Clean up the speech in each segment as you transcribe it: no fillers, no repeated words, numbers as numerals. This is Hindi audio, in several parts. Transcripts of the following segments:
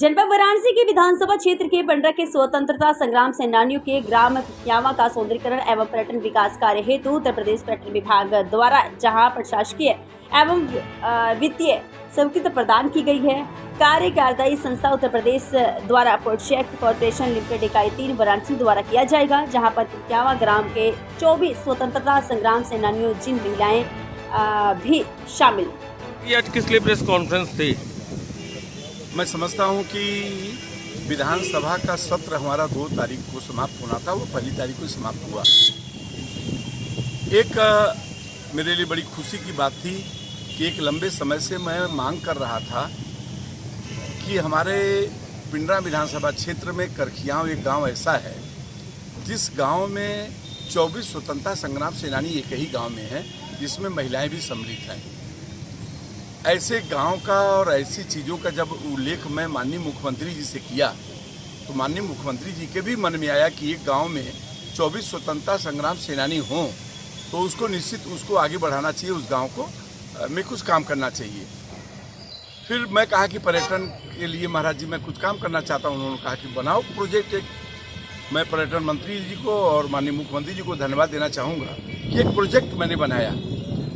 जनपद वाराणसी के विधानसभा क्षेत्र के पंडरा के स्वतंत्रता संग्राम सेनानियों के ग्राम यावा का सौंदर्यीकरण एवं पर्यटन विकास कार्य हेतु उत्तर प्रदेश पर्यटन विभाग द्वारा जहां प्रशासकीय एवं वित्तीय स्वीकृति प्रदान की गई है। कार्यदायी संस्था उत्तर प्रदेश द्वारा प्रोजेक्ट कॉर्पोरेशन लिमिटेड इकाई 3 वाराणसी द्वारा किया जाएगा, जहां पर यावा ग्राम के 24 स्वतंत्रता संग्राम सेनानियों जिन महिलाएं भी शामिल। आज किस लिए प्रेस कॉन्फ्रेंस थी? मैं समझता हूं कि विधानसभा का सत्र हमारा 2 तारीख को समाप्त होना था, वो 1 तारीख को समाप्त हुआ। एक मेरे लिए बड़ी खुशी की बात थी कि एक लंबे समय से मैं मांग कर रहा था कि हमारे पिंडरा विधानसभा क्षेत्र में करखियाव एक गांव ऐसा है जिस गांव में 24 स्वतंत्रता संग्राम सेनानी एक ही गांव में है, जिसमें महिलाएं भी सम्मिलित हैं। ऐसे गांव का और ऐसी चीज़ों का जब उल्लेख मैं माननीय मुख्यमंत्री जी से किया तो माननीय मुख्यमंत्री जी के भी मन में आया कि एक गांव में 24 स्वतंत्रता संग्राम सेनानी हों तो उसको निश्चित उसको आगे बढ़ाना चाहिए, उस गांव को में कुछ काम करना चाहिए। फिर मैं कहा कि पर्यटन के लिए महाराज जी मैं कुछ काम करना चाहता हूँ। उन्होंने कहा कि बनाओ प्रोजेक्ट एक। मैं पर्यटन मंत्री जी को और माननीय मुख्यमंत्री जी को धन्यवाद देना चाहूँगा कि एक प्रोजेक्ट मैंने बनाया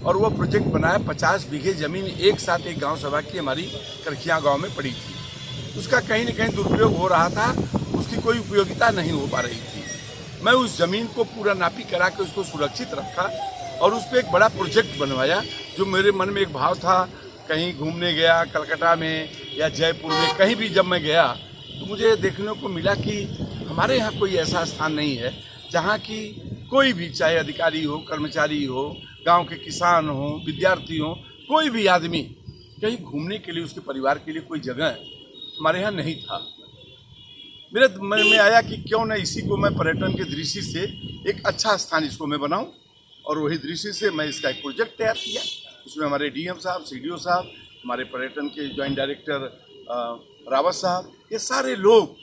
और वो प्रोजेक्ट बनाया। 50 बीघे ज़मीन एक साथ एक गांव सभा की हमारी करखिया गांव में पड़ी थी। उसका कहीं न कहीं दुरुपयोग हो रहा था, उसकी कोई उपयोगिता नहीं हो पा रही थी। मैं उस ज़मीन को पूरा नापी करा के उसको सुरक्षित रखा और उस पर एक बड़ा प्रोजेक्ट बनवाया। जो मेरे मन में एक भाव था, कहीं घूमने गया कलकत्ता में या जयपुर में, कहीं भी जब मैं गया तो मुझे देखने को मिला कि हमारे यहाँ कोई ऐसा स्थान नहीं है जहाँ की कोई भी, चाहे अधिकारी हो, कर्मचारी हो, गांव के किसान हो, विद्यार्थी हो, कोई भी आदमी कहीं घूमने के लिए, उसके परिवार के लिए कोई जगह हमारे यहाँ नहीं था। मेरे मन में आया कि क्यों न इसी को मैं पर्यटन के दृष्टि से एक अच्छा स्थान इसको मैं बनाऊं, और वही दृष्टि से मैं इसका एक प्रोजेक्ट तैयार किया। उसमें हमारे डीएम साहब, सीडीओ साहब, हमारे पर्यटन के ज्वाइंट डायरेक्टर रावत साहब, ये सारे लोग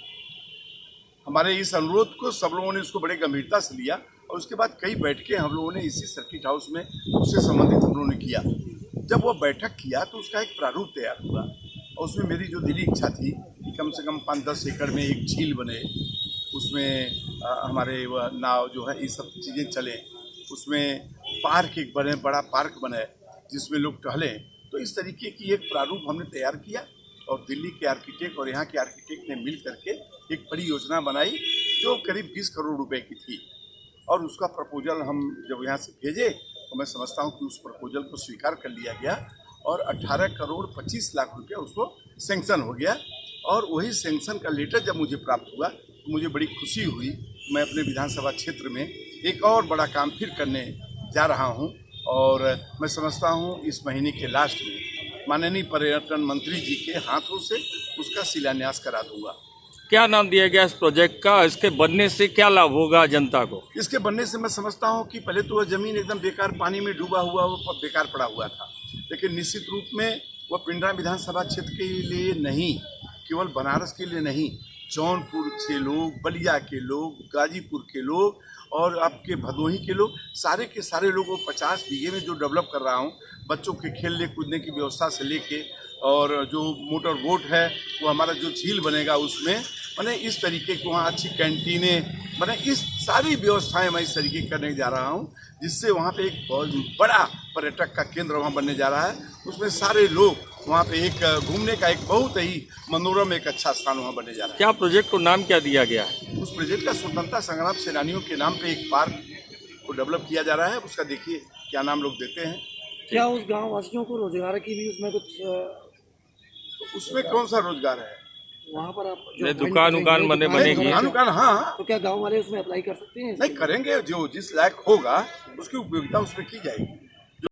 हमारे इस अनुरोध को, सब लोगों ने उसको बड़े गंभीरता से लिया और उसके बाद कई बैठकें हम लोगों ने इसी सर्किट हाउस में उससे संबंधित हम लोगों ने किया। जब वो बैठक किया तो उसका एक प्रारूप तैयार हुआ और उसमें मेरी जो दिली इच्छा थी कि कम से कम 5-10 एकड़ में एक झील बने, उसमें हमारे वह नाव जो है ये सब चीज़ें चलें, उसमें पार्क एक बने, बड़ा पार्क बने जिसमें लोग टहलें। तो इस तरीके की एक प्रारूप हमने तैयार किया और दिल्ली के आर्किटेक्ट और यहाँ के आर्किटेक्ट ने मिल करके एक बड़ी योजना बनाई जो करीब 20 करोड़ रुपए की थी। और उसका प्रपोजल हम जब यहाँ से भेजे तो मैं समझता हूँ कि उस प्रपोजल को स्वीकार कर लिया गया और 18 करोड़ 25 लाख रुपया उसको सेंक्शन हो गया। और वही सेंक्शन का लेटर जब मुझे प्राप्त हुआ तो मुझे बड़ी खुशी हुई। मैं अपने विधानसभा क्षेत्र में एक और बड़ा काम फिर करने जा रहा हूँ और मैं समझता हूँ इस महीने के लास्ट में माननीय पर्यटन मंत्री जी के हाथों से उसका शिलान्यास करा दूंगा। क्या नाम दिया गया इस प्रोजेक्ट का? इसके बनने से क्या लाभ होगा जनता को? इसके बनने से मैं समझता हूँ कि पहले तो वह ज़मीन एकदम बेकार, पानी में डूबा हुआ, वो बेकार पड़ा हुआ था, लेकिन निश्चित रूप में वह पिंडरा विधानसभा क्षेत्र के लिए नहीं, केवल बनारस के लिए नहीं, जौनपुर के लोग, बलिया के लोग, गाजीपुर के लोग और आपके भदोही के लोग, सारे के सारे लोग, वो 50 बीघे में जो डेवलप कर रहा हूँ, बच्चों के खेलने कूदने की व्यवस्था से लेके और जो मोटर बोट है, वो हमारा जो झील बनेगा उसमें, मैंने इस तरीके को वहाँ अच्छी कैंटीनें, मैंने इस सारी व्यवस्थाएं मैं इस तरीके करने जा रहा हूँ जिससे वहाँ पे एक बहुत बड़ा पर्यटक का केंद्र वहाँ बनने जा रहा है। उसमें सारे लोग वहाँ पे एक घूमने का एक बहुत ही मनोरम एक अच्छा स्थान वहाँ बनने जा रहा है। क्या प्रोजेक्ट को नाम क्या दिया गया है? उस प्रोजेक्ट का स्वतंत्रता संग्राम सेनानियों के नाम पे एक पार्क को डेवलप किया जा रहा है। उसका देखिए क्या नाम लोग देते हैं। क्या उस गाँव वासियों को रोजगार की भी उसमें कुछ? उसमें कौन सा रोजगार है? वहाँ पर आप दुकान बनेगी। दुकान, हाँ। तो क्या गाँव वाले उसमें अप्लाई कर सकते हैं? नहीं करेंगे, जो जिस लायक होगा उसकी उपयोगिता उसमें की जाएगी।